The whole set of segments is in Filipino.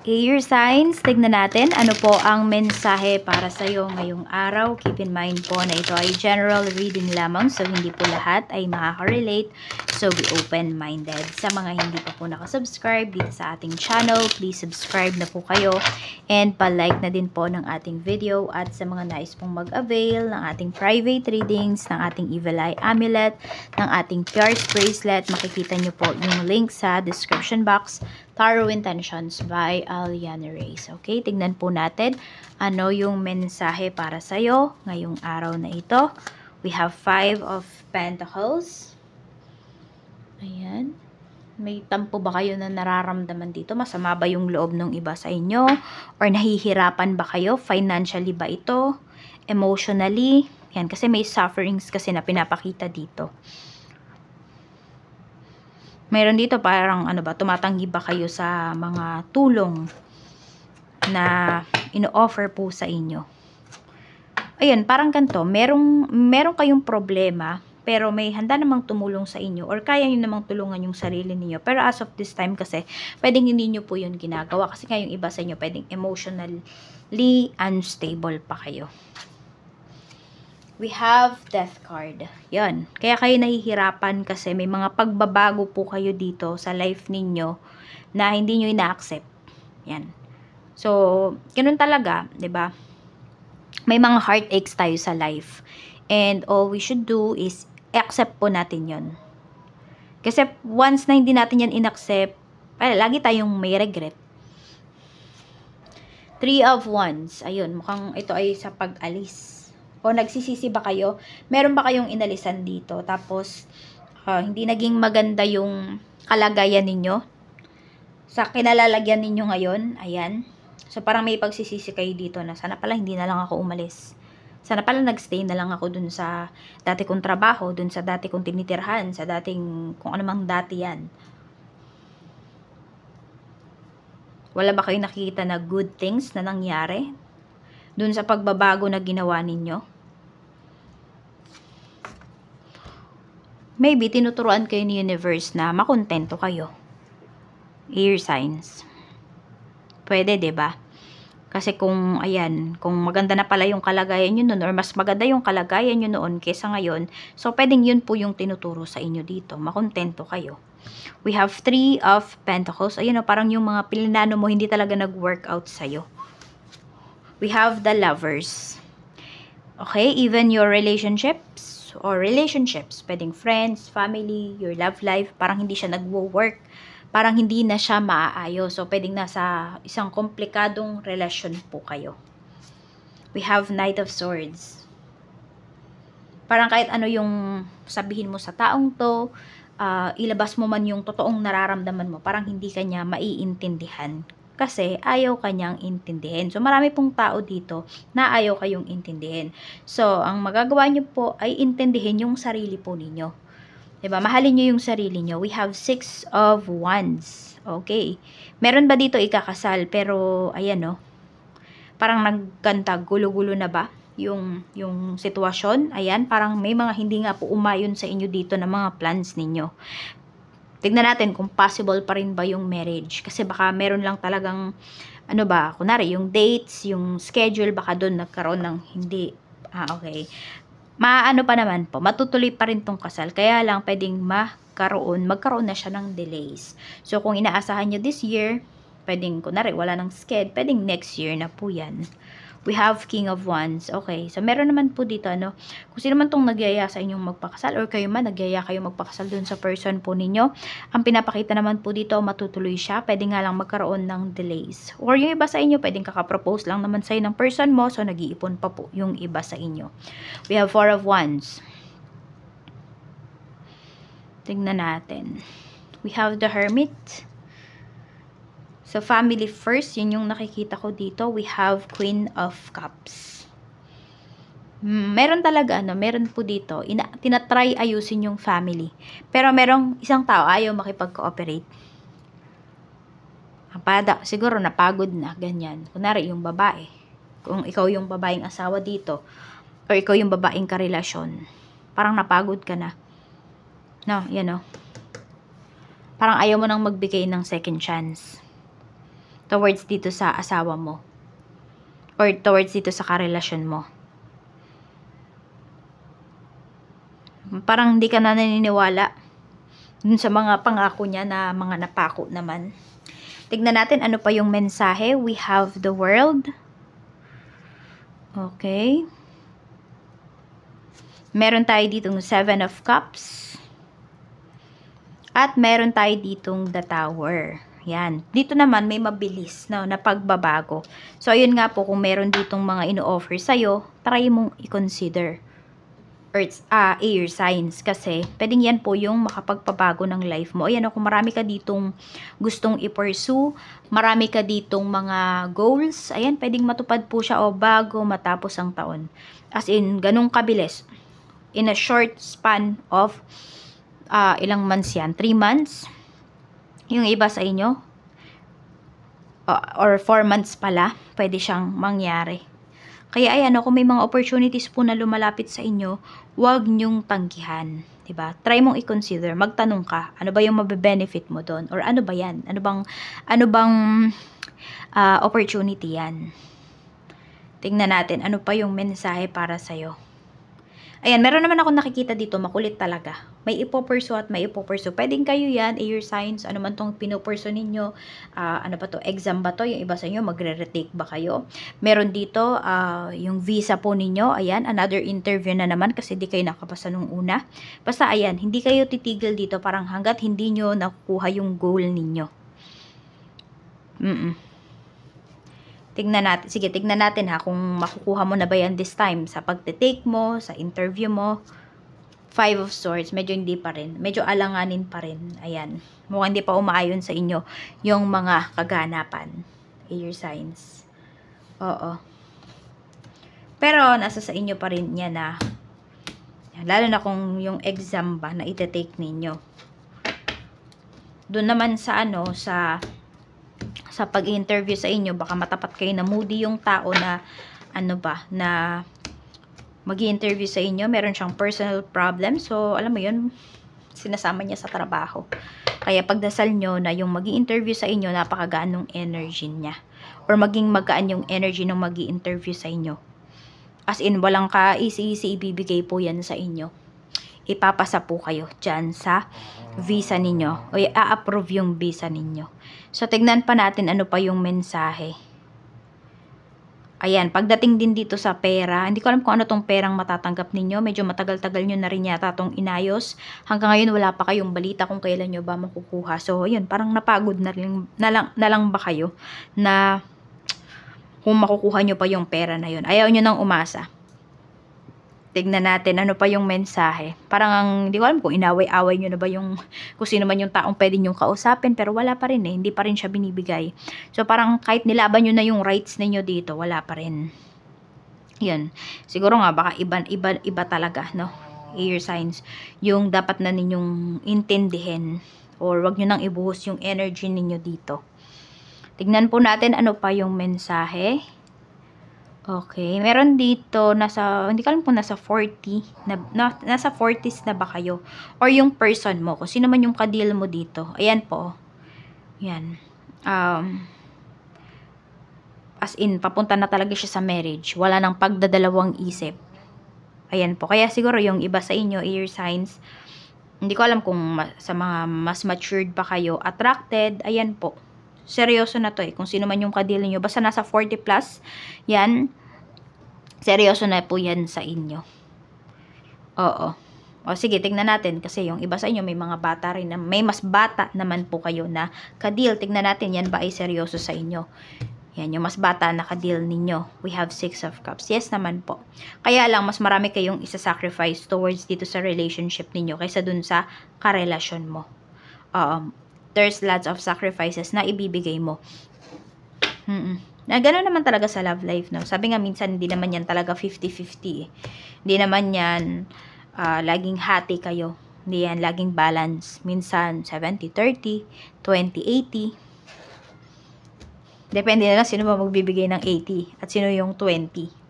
Air signs, tignan natin ano po ang mensahe para sa iyo ngayong araw. Keep in mind po na ito ay general reading lamang, so hindi po lahat ay makaka-relate. So be open-minded. Sa mga hindi pa po nakasubscribe dito sa ating channel, please subscribe na po kayo and pa-like na din po ng ating video. At sa mga nais pong mag-avail ng ating private readings, ng ating Evil Eye Amulet, ng ating Pierce Bracelet, makikita nyo po yung link sa description box. Tarot Intentions by Aliana Reyes. Okay, tignan po natin ano yung mensahe para sa'yo ngayong araw na ito. We have 5 of Pentacles. Ayan. May tampo ba kayo na nararamdaman dito? Masama ba yung loob ng iba sa inyo? Or nahihirapan ba kayo? Financially ba ito? Emotionally? Yan, kasi may sufferings kasi na pinapakita dito. Meron dito parang ano ba, tumatanggi ba kayo sa mga tulong na ino-offer po sa inyo. Ayun, parang ganito, meron kayong problema, pero may handa namang tumulong sa inyo or kaya nyo namang tulungan yung sarili niyo. Pero as of this time kasi, pwedeng hindi nyo po yun ginagawa kasi nga yung iba sa inyo, pwedeng emotionally unstable pa kayo. We have Death card. Yan. Kaya kayo nahihirapan kasi may mga pagbabago po kayo dito sa life ninyo na hindi nyo ina-accept. Yan. So, ganun talaga, 'di ba? May mga heartaches tayo sa life. And all we should do is accept po natin yon. Kasi once na hindi natin yan in-accept, lagi tayong may regret. 3 of Wands. Ayun, mukhang ito ay sa pag-alis. O nagsisisi ba kayo? Meron ba kayong inalisan dito? Tapos, hindi naging maganda yung kalagayan ninyo? Sa kinalalagyan ninyo ngayon, ayan. So, parang may pagsisisi kayo dito na sana pala hindi na lang ako umalis. Sana pala nagstay na lang ako dun sa dati kong trabaho, dun sa dati kong tinitirhan, sa dating, kung ano mang dati yan. Wala ba kayong nakikita na good things na nangyari dun sa pagbabago na ginawa ninyo? Maybe, tinuturuan kayo ni universe na makontento kayo. Air signs. Pwede, 'di ba? Kasi kung, ayan, kung maganda na pala yung kalagayan nyo noon, or mas maganda yung kalagayan nyo noon kesa ngayon, so pwedeng yun po yung tinuturo sa inyo dito. Makontento kayo. We have 3 of Pentacles. Ayun o, parang yung mga pilinano mo hindi talaga nag-workout sa'yo. We have the Lovers. Okay, even your relationships, pwedeng friends, family, your love life, parang hindi siya nagwo-work, parang hindi na siya maaayos. So, pwedeng nasa isang komplikadong relasyon po kayo. We have Knight of Swords. Parang kahit ano yung sabihin mo sa taong to, ilabas mo man yung totoong nararamdaman mo, parang hindi kanya maiintindihan. Kasi ayaw kanyang intindihin. So, marami pong tao dito na ayaw kayong intindihin. So, ang magagawa nyo po ay intindihin yung sarili po ninyo. Diba? Mahalin nyo yung sarili nyo. We have 6 of Wands. Okay. Meron ba dito ikakasal? Pero, ayan no. Parang nagkanta, gulo-gulo na ba? Yung sitwasyon. Ayan, parang may mga hindi nga po umayon sa inyo dito na mga plans ninyo. Tignan natin kung possible pa rin ba yung marriage. Kasi baka meron lang talagang, ano ba, kunwari, yung dates, yung schedule, baka doon nagkaroon ng hindi. Okay. Maano pa naman po, matutuloy pa rin tong kasal. Kaya lang, pwedeng magkaroon na siya ng delays. So, kung inaasahan nyo this year, pwedeng, kunwari, wala ng schedule, pwedeng next year na po yan. We have King of Wands. Okay, so meron naman po dito, ano, kung sino man tong nagyaya sa inyong magpakasal or kayo man, nagyaya kayo magpakasal dun sa person po ninyo, ang pinapakita naman po dito, matutuloy siya. Pwede nga lang magkaroon ng delays. Or yung iba sa inyo, pwedeng kakapropose lang naman sa'yo ng person mo, so nag-iipon pa po yung iba sa inyo. We have 4 of Wands. Tingnan natin. We have the Hermit. So, family first, yun yung nakikita ko dito. We have Queen of Cups. Meron talaga, ano, meron po dito, tinatry ayusin yung family. Pero merong isang tao, ayaw makipag-cooperate. Siguro napagod na, ganyan. Kunwari, yung babae. Kung ikaw yung babaeng asawa dito, or ikaw yung babaeng karelasyon, parang napagod ka na. No, yan o. Parang ayaw mo nang magbigay ng second chance. towards dito sa asawa mo. Or towards dito sa karelasyon mo. Parang hindi ka na naniniwala dun sa mga pangako niya na mga napako naman. Tignan natin ano pa yung mensahe. We have the world. Okay. Meron tayo ditong 7 of Cups. At meron tayo ditong the Tower. Yan. Dito naman may mabilis na pagbabago. So, ayun nga po, kung meron ditong mga ino-offer sa'yo, try mong i-consider. Air signs. Kasi, pwedeng yan po yung makapagpabago ng life mo. Ayan o, kung marami ka ditong gustong i-pursue, marami ka ditong mga goals, ayan, pwedeng matupad po siya o bago matapos ang taon. As in, ganung kabilis. In a short span of ilang months yan? 3 months? Yung iba sa inyo? Or 4 months pala, pwede siyang mangyari. Kaya ayan, kung may mga opportunities po na lumalapit sa inyo, huwag nyong tanggihan. Diba? Try mong i-consider, magtanong ka, ano ba yung mabe-benefit mo doon? Or ano ba yan? Ano bang opportunity yan? Tingnan natin, ano pa yung mensahe para sa'yo. Ayan, meron naman ako nakikita dito, makulit talaga. May ipopurso at may ipopurso. Pwedeng kayo yan, air signs, ano man tong pinupurso ninyo. Ano ba to, exam ba to? Yung iba sa inyo, magre-retake ba kayo? Meron dito, yung visa po ninyo. Ayan, another interview na naman kasi di kayo nakapasa nung una. Basta ayan, hindi kayo titigil dito parang hanggat hindi nyo nakukuha yung goal ninyo. Tignan natin. Sige, tignan natin ha kung makukuha mo na ba yan this time sa pagte-take mo, sa interview mo. 5 of Swords, medyo hindi pa rin. Medyo alanganin pa rin. Ayan. Mukhang hindi pa umaayon sa inyo yung mga kaganapan. Air signs. Oo. Pero, nasa sa inyo pa rin yan na lalo na kung yung exam ba na ite-take ninyo. Doon naman sa sa pag-interview sa inyo, baka matapat kayo na moody yung tao na na mag-i-interview sa inyo, meron siyang personal problem. So, alam mo yun, sinasama niya sa trabaho. Kaya pagdasal nyo na yung mag-i-interview sa inyo, napakagaan ng energy niya. Or maging magaan yung energy ng mag-i-interview sa inyo. As in, walang ka-easy ibibigay po yan sa inyo. Ipapasa po kayo dyan sa visa ninyo. O i-approve yung visa ninyo. So, tignan pa natin ano pa yung mensahe. Ayan, pagdating din dito sa pera, hindi ko alam kung ano tong perang matatanggap ninyo. Medyo matagal-tagal nyo na rin yata tong inayos. Hanggang ngayon, wala pa kayong balita kung kailan nyo ba makukuha. So, yun, parang napagod na lang ba kayo na kung makukuha nyo pa yung pera na yun. Ayaw nyo nang umasa. Tignan natin ano pa yung mensahe. Parang hindi ko alam kung inaway-away nyo na ba yung kung sino man yung taong pwede nyong kausapin, pero wala pa rin hindi pa rin siya binibigay. So parang kahit nilaban nyo na yung rights ninyo dito, wala pa rin. Yan. Siguro nga baka iba talaga, no? Air signs. Yung dapat na ninyong intindihin or wag nyo nang ibuhos yung energy ninyo dito. Tignan po natin ano pa yung mensahe. Okay, meron dito hindi ko alam kung nasa 40 nasa 40s na ba kayo or yung person mo, kung sino man yung ka-deal mo dito. Ayan po. Yan. As in, papunta na talaga siya sa marriage. Wala nang pagdadalawang isip. Ayan po. Kaya siguro yung iba sa inyo, air signs, hindi ko alam kung sa mga mas matured pa kayo, attracted, ayan po. Seryoso na to kung sino man yung ka-deal niyo. Basta nasa 40 plus, yan, seryoso na po yan sa inyo. Oo. O sige, tignan natin kasi yung iba sa inyo may mga bata rin, may mas bata naman po kayo na ka-deal. Tignan natin yan ba ay seryoso sa inyo. Yan, yung mas bata na ka-deal ninyo. We have 6 of Cups. Yes naman po. Kaya lang, mas marami kayong isa-sacrifice towards dito sa relationship ninyo kaysa dun sa karelasyon mo. There's lots of sacrifices na ibibigay mo. Na gano'n naman talaga sa love life, no? Sabi nga minsan, hindi naman yan talaga 50-50 Hindi naman yan laging hati kayo. Hindi yan laging balance. Minsan 70-30, 20-80. Depende na lang sino ba magbibigay ng 80 at sino yung 20.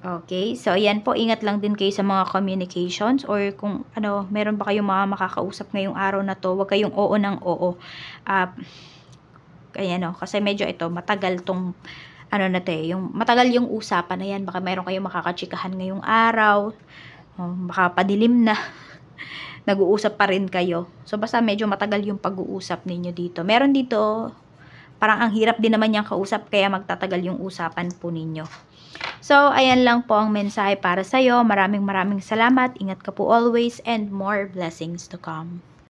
Okay, so ayan po, ingat lang din kayo sa mga communications or kung meron ba kayong mga makakausap ngayong araw na to, huwag kayong oo ng oo. Kaya no, kasi medyo ito, matagal tong, ano na to yung matagal yung usapan na yan. Baka mayroon kayong makakachikahan ngayong araw. Baka padilim na. Nag-uusap pa rin kayo. So, basta medyo matagal yung pag-uusap ninyo dito. Meron dito, parang ang hirap din naman yung kausap, kaya magtatagal yung usapan po ninyo. So, ayan lang po ang mensahe para sa'yo. Maraming salamat. Ingat ka po always and more blessings to come.